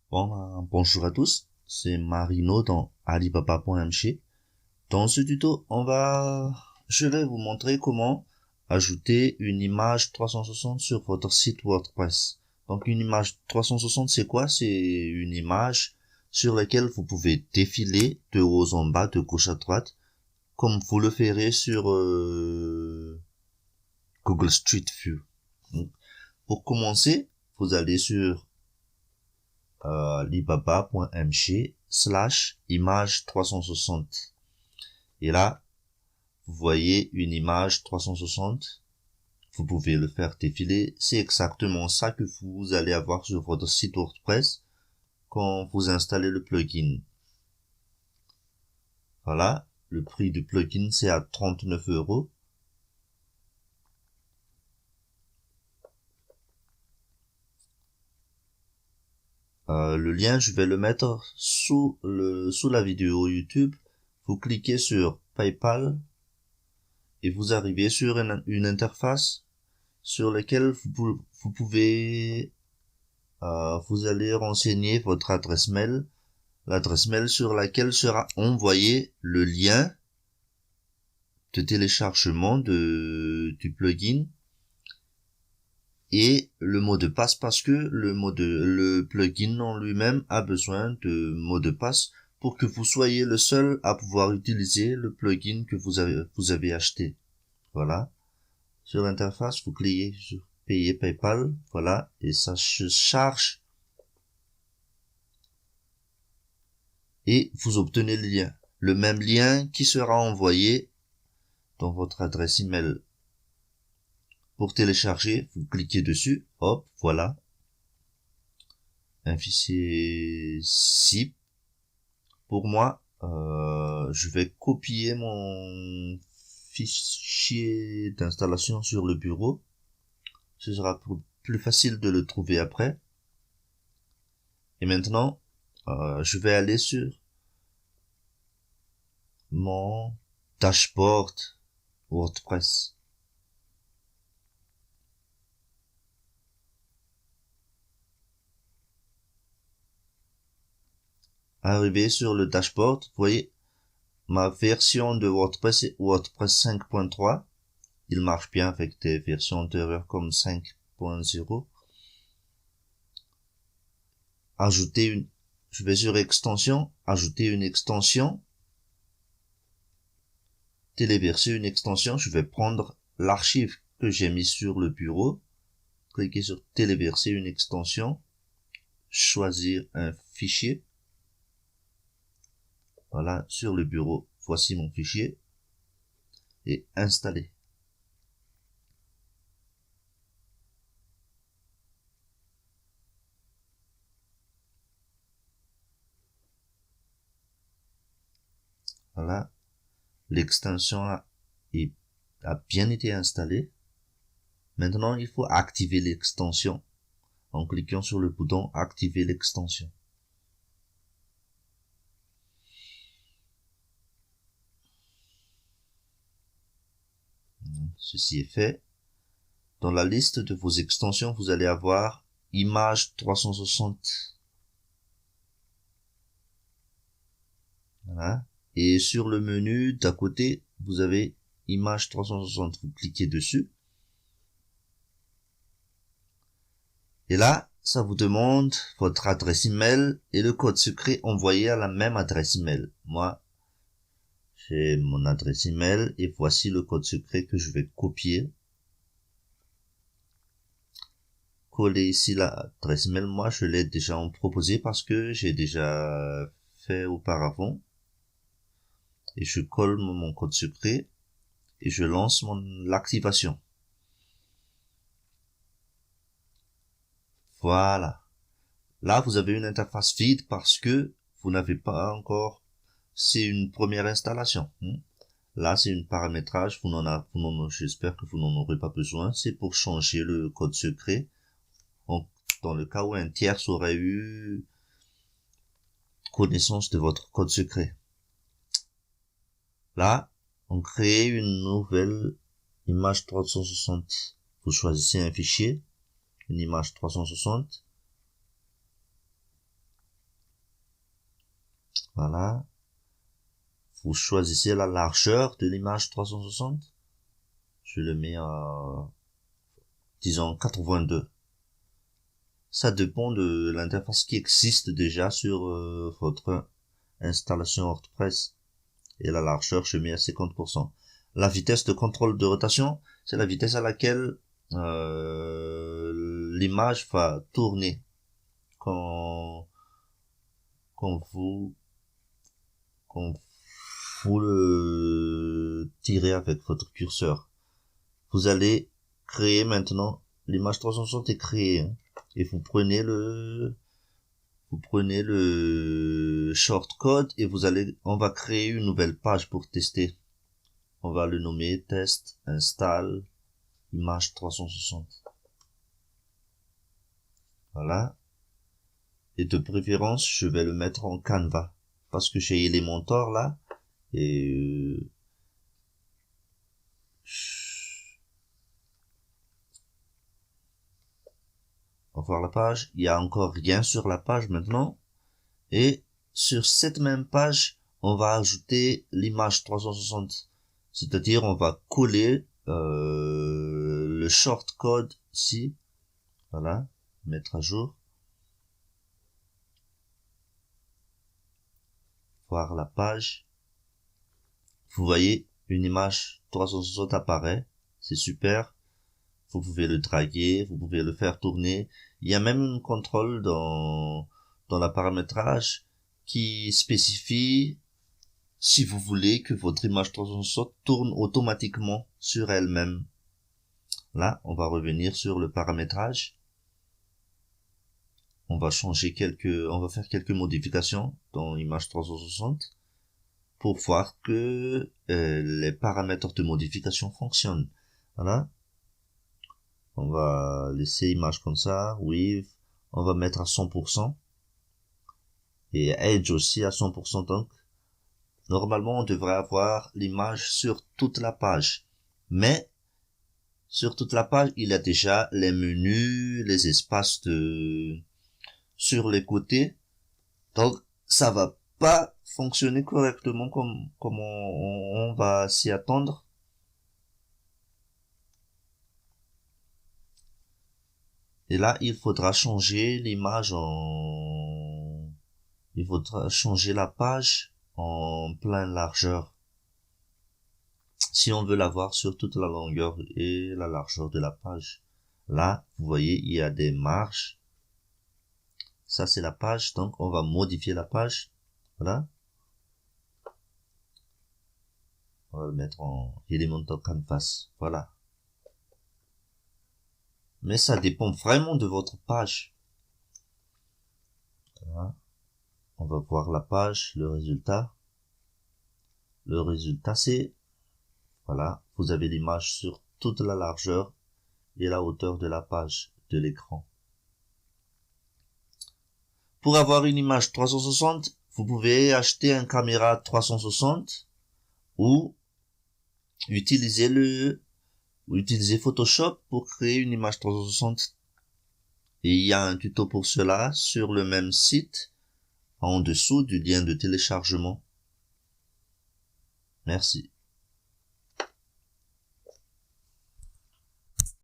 Bonjour à tous, c'est Marino dans Alibaba.mg. Dans ce tuto, je vais vous montrer comment ajouter une image 360 sur votre site WordPress. Donc une image 360, c'est quoi? C'est une image sur laquelle vous pouvez défiler de haut en bas, de gauche à droite, comme vous le ferez sur Google Street View. Donc, pour commencer, vous allez sur alibaba.mg/image 360. Et là, vous voyez une image 360. Vous pouvez le faire défiler. C'est exactement ça que vous allez avoir sur votre site WordPress quand vous installez le plugin. Voilà. Le prix du plugin, c'est à 39 €. Le lien, je vais le mettre sous la vidéo YouTube. Vous cliquez sur PayPal et vous arrivez sur une interface sur laquelle vous pouvez, vous allez renseigner votre adresse mail, l'adresse mail sur laquelle sera envoyé le lien de téléchargement du plugin et le mot de passe, parce que le plugin en lui-même a besoin de mot de passe pour que vous soyez le seul à pouvoir utiliser le plugin que vous avez acheté. Voilà. Sur l'interface, vous cliquez sur payer PayPal, voilà, et ça se charge. Et vous obtenez le lien. Le même lien qui sera envoyé dans votre adresse email. Pour télécharger, vous cliquez dessus, hop, voilà. Un fichier zip. Pour moi, je vais copier mon fichier d'installation sur le bureau. Ce sera plus facile de le trouver après. Et maintenant, je vais aller sur mon dashboard WordPress. Arrivé sur le dashboard, vous voyez, ma version de WordPress est WordPress 5.3. Il marche bien avec des versions antérieures comme 5.0. Je vais sur extension, ajouter une extension, téléverser une extension. Je vais prendre l'archive que j'ai mis sur le bureau, cliquer sur téléverser une extension, choisir un fichier. Voilà, sur le bureau, voici mon fichier et installer. Voilà, l'extension a bien été installée. Maintenant, il faut activer l'extension en cliquant sur le bouton activer l'extension. Ceci est fait. Dans la liste de vos extensions, vous allez avoir image 360. Voilà. Et sur le menu d'à côté, vous avez image 360. Vous cliquez dessus. Et là, ça vous demande votre adresse email et le code secret envoyé à la même adresse email. Moi, j'ai mon adresse email et voici le code secret que je vais copier. Coller ici l'adresse email. Moi, je l'ai déjà proposé parce que j'ai déjà fait auparavant. Et je colle mon code secret et je lance l'activation. Voilà. Là, vous avez une interface vide parce que vous n'avez pas encore, c'est une première installation. Là, c'est un paramétrage, j'espère que vous n'en aurez pas besoin. C'est pour changer le code secret. Dans le cas où un tiers aurait eu connaissance de votre code secret. Là, on crée une nouvelle image 360. Vous choisissez un fichier, une image 360. Voilà. Vous choisissez la largeur de l'image 360. Je le mets à, disons, 82. Ça dépend de l'interface qui existe déjà sur votre installation WordPress. Et la largeur, je mets à 50%. La vitesse de contrôle de rotation, c'est la vitesse à laquelle l'image va tourner quand vous le tirez avec votre curseur. Vous allez créer maintenant, l'image 360 est créée, hein, et vous prenez le shortcode et on va créer une nouvelle page pour tester. On va le nommer test install image 360. Voilà. Et de préférence, je vais le mettre en Canva parce que j'ai Elementor là et on va voir la page. Il y a encore rien sur la page maintenant. Et sur cette même page, on va ajouter l'image 360. C'est-à-dire, on va coller le shortcode ici. Voilà. Mettre à jour. Voir la page. Vous voyez, une image 360 apparaît. C'est super. Vous pouvez le draguer, vous pouvez le faire tourner. Il y a même un contrôle dans la paramétrage qui spécifie si vous voulez que votre image 360 tourne automatiquement sur elle-même. Là, on va revenir sur le paramétrage. On va faire quelques modifications dans l'image 360 pour voir que les paramètres de modification fonctionnent. Voilà. On va laisser image comme ça, width, on va mettre à 100%. Et edge aussi à 100%. Donc, normalement, on devrait avoir l'image sur toute la page. Mais, sur toute la page, il y a déjà les menus, les espaces sur les côtés. Donc, ça va pas fonctionner correctement comme on va s'y attendre. Et là, il faudra changer l'image il faudra changer la page en pleine largeur. Si on veut l'avoir sur toute la longueur et la largeur de la page. Là, vous voyez, il y a des marges. Ça, c'est la page. Donc, on va modifier la page. Voilà. On va le mettre en Elementor Canvas. Voilà. Mais ça dépend vraiment de votre page. Voilà. On va voir la page, le résultat. Le résultat, c'est, voilà, vous avez l'image sur toute la largeur et la hauteur de la page de l'écran. Pour avoir une image 360, vous pouvez acheter une caméra 360 ou utiliser Photoshop pour créer une image 360. Et il y a un tuto pour cela sur le même site, en dessous du lien de téléchargement. Merci.